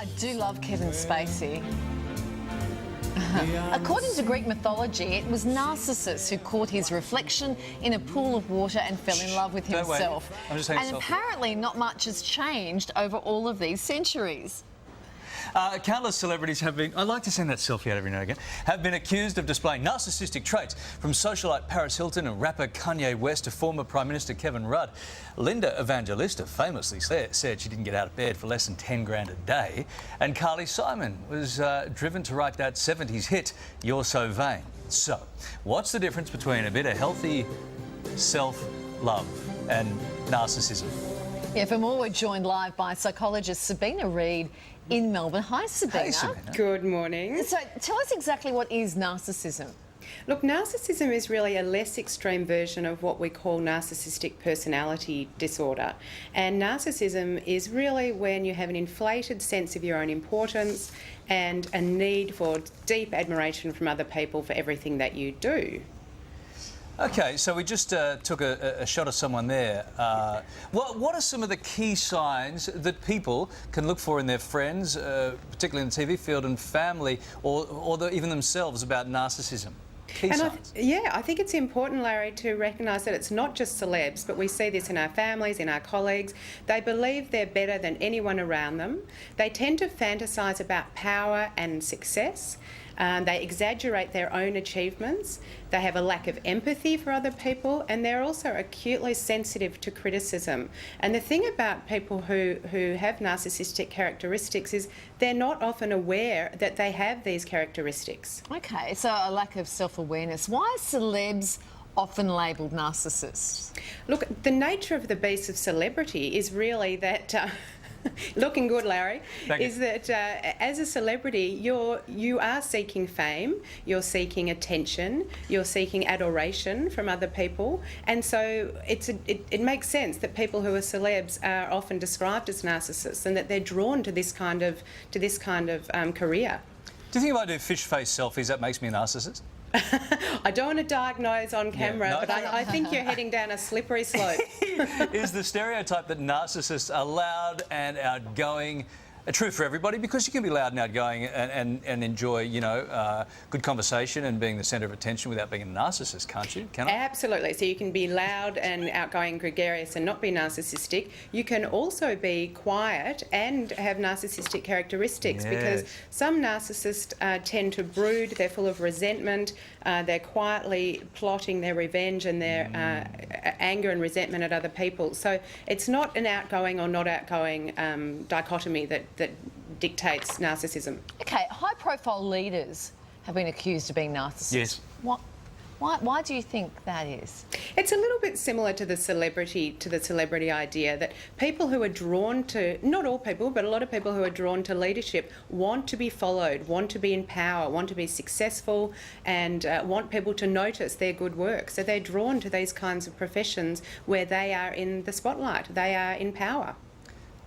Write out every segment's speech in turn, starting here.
I do love Kevin Spacey. According to Greek mythology, it was Narcissus who caught his reflection in a pool of water and fell in love with himself. And apparently not much has changed over all of these centuries. Countless celebrities have been, I like to send that selfie out every now and again, have been accused of displaying narcissistic traits, from socialite Paris Hilton and rapper Kanye West to former Prime Minister Kevin Rudd. Linda Evangelista famously said she didn't get out of bed for less than 10 grand a day, and Carly Simon was driven to write that 70s hit, You're So Vain. So, what's the difference between a bit of healthy self-love and narcissism? Yeah, for more, we're joined live by psychologist Sabina Reid in Melbourne. Hi, Sabina. Hey, Sabina. Good morning. So tell us exactly what is narcissism? Look, narcissism is really a less extreme version of what we call narcissistic personality disorder. And narcissism is really when you have an inflated sense of your own importance and a need for deep admiration from other people for everything that you do. Okay, so we just took a shot of someone there. What are some of the key signs that people can look for in their friends, particularly in the TV field, and family, or even themselves, about narcissism? Key signs. I think it's important, Larry, to recognise that it's not just celebs, but we see this in our families, in our colleagues. They believe they're better than anyone around them. They tend to fantasise about power and success. They exaggerate their own achievements. They have a lack of empathy for other people, and they're also acutely sensitive to criticism. And the thing about people who have narcissistic characteristics is they're not often aware that they have these characteristics. Okay, so a lack of self-awareness. Why are celebs often labelled narcissists? Look, the nature of the beast of celebrity is really that... Looking good, Larry. Is that as a celebrity, you are seeking fame, you're seeking attention, you're seeking adoration from other people, and so it makes sense that people who are celebs are often described as narcissists, and that they're drawn to this kind of career. Do you think if I do fish face selfies, that makes me a narcissist? I don't want to diagnose on camera, but I think you're heading down a slippery slope. Is the stereotype that narcissists are loud and outgoing true for everybody? Because you can be loud and outgoing and enjoy, you know, good conversation and being the centre of attention without being a narcissist, can't you? Can I? Absolutely. So you can be loud and outgoing, gregarious, and not be narcissistic. You can also be quiet and have narcissistic characteristics, because some narcissists tend to brood. They're full of resentment. They're quietly plotting their revenge and their anger and resentment at other people. So it's not an outgoing or not outgoing dichotomy that dictates narcissism. Okay, high-profile leaders have been accused of being narcissists. Yes. Why do you think that is? It's a little bit similar to the celebrity idea, that people who are drawn to, not all people, but a lot of people who are drawn to leadership want to be followed, want to be in power, want to be successful, and want people to notice their good work. So they're drawn to these kinds of professions where they are in the spotlight, they are in power.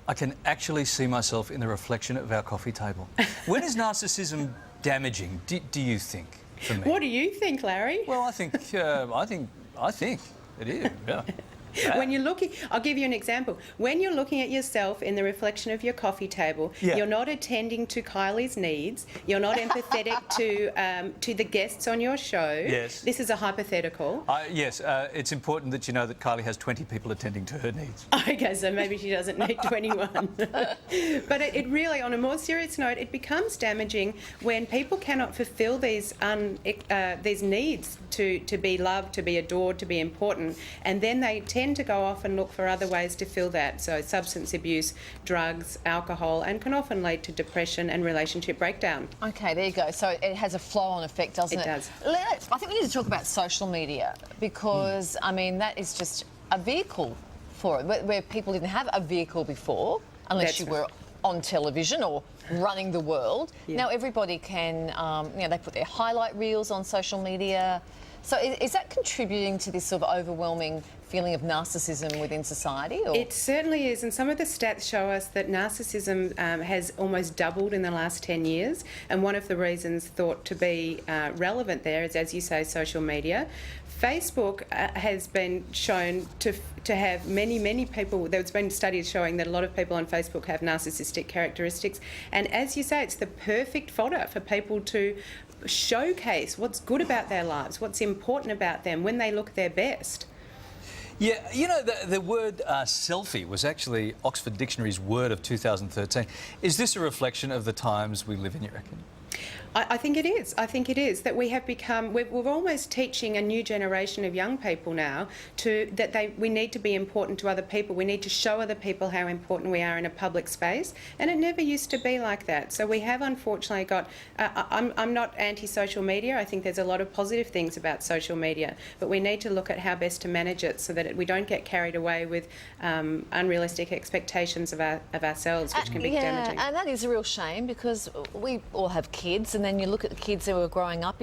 I can actually see myself in the reflection of our coffee table. When is narcissism damaging, do you think, for me? What do you think, Larry? Well, I think it is, yeah. When you're looking, I'll give you an example. When you're looking at yourself in the reflection of your coffee table, you're not attending to Kylie's needs. You're not empathetic to the guests on your show. Yes. This is a hypothetical. Yes, it's important that you know that Kylie has 20 people attending to her needs. Okay, so maybe she doesn't need 21. But it really, on a more serious note, it becomes damaging when people cannot fulfil these needs to be loved, to be adored, to be important, and then they tend to go off and look for other ways to fill that. So substance abuse, drugs, alcohol, and can often lead to depression and relationship breakdown. Okay, there you go. So it has a flow-on effect, doesn't it? It does. I think we need to talk about social media, because, I mean, that is just a vehicle for it, where people didn't have a vehicle before, unless you were on television or running the world. Now everybody can, you know, they put their highlight reels on social media. So is that contributing to this sort of overwhelming feeling of narcissism within society? Or? It certainly is, and some of the stats show us that narcissism has almost doubled in the last 10 years, and one of the reasons thought to be relevant there is, as you say, social media. Facebook has been shown to have many people. There's been studies showing that a lot of people on Facebook have narcissistic characteristics, and as you say, it's the perfect fodder for people to showcase what's good about their lives, what's important about them when they look their best. Yeah, you know, the word selfie was actually Oxford Dictionary's word of 2013. Is this a reflection of the times we live in, you reckon? I think it is. I think it is that we have become. We're almost teaching a new generation of young people now we need to be important to other people. We need to show other people how important we are in a public space, and it never used to be like that. So we have unfortunately got. I'm not anti-social media. I think there's a lot of positive things about social media, but we need to look at how best to manage it so that we don't get carried away with unrealistic expectations of ourselves, which can be damaging. And that is a real shame because we all have kids, and then you look at the kids who are growing up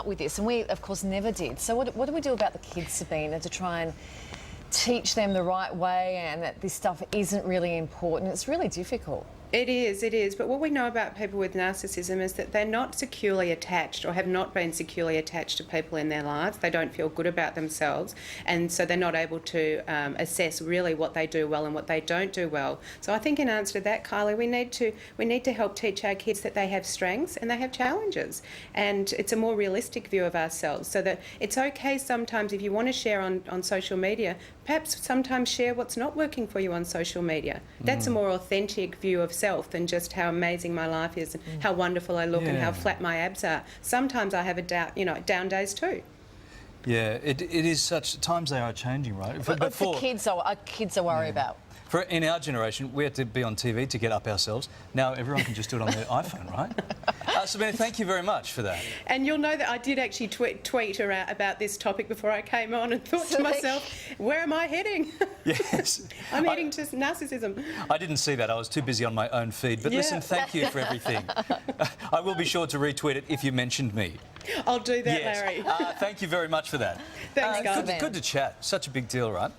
with this, and we of course never did. So what do we do about the kids, Sabina, to try and teach them the right way and that this stuff isn't really important? It's really difficult. It is. But what we know about people with narcissism is that they're not securely attached or have not been securely attached to people in their lives. They don't feel good about themselves, and so they're not able to assess really what they do well and what they don't do well. So I think in answer to that, Kylie, we need to help teach our kids that they have strengths and they have challenges, and it's a more realistic view of ourselves, so that it's okay sometimes if you want to share on social media, perhaps sometimes share what's not working for you on social media. That's a more authentic view of self than just how amazing my life is and how wonderful I look and how flat my abs are. Sometimes I have down days too. Yeah, it is such times they are changing, right? But for kids are worried about. In our generation, we had to be on TV to get up ourselves. Now everyone can just do it on their iPhone, right? Sabina, thank you very much for that. And you'll know that I did actually tweet about this topic before I came on and thought to myself, where am I heading? Yes. I'm heading to narcissism. I didn't see that. I was too busy on my own feed. But listen, thank you for everything. I will be sure to retweet it if you mentioned me. I'll do that, yes. Larry. Thank you very much for that. Thanks, guys. Good to chat. Such a big deal, right?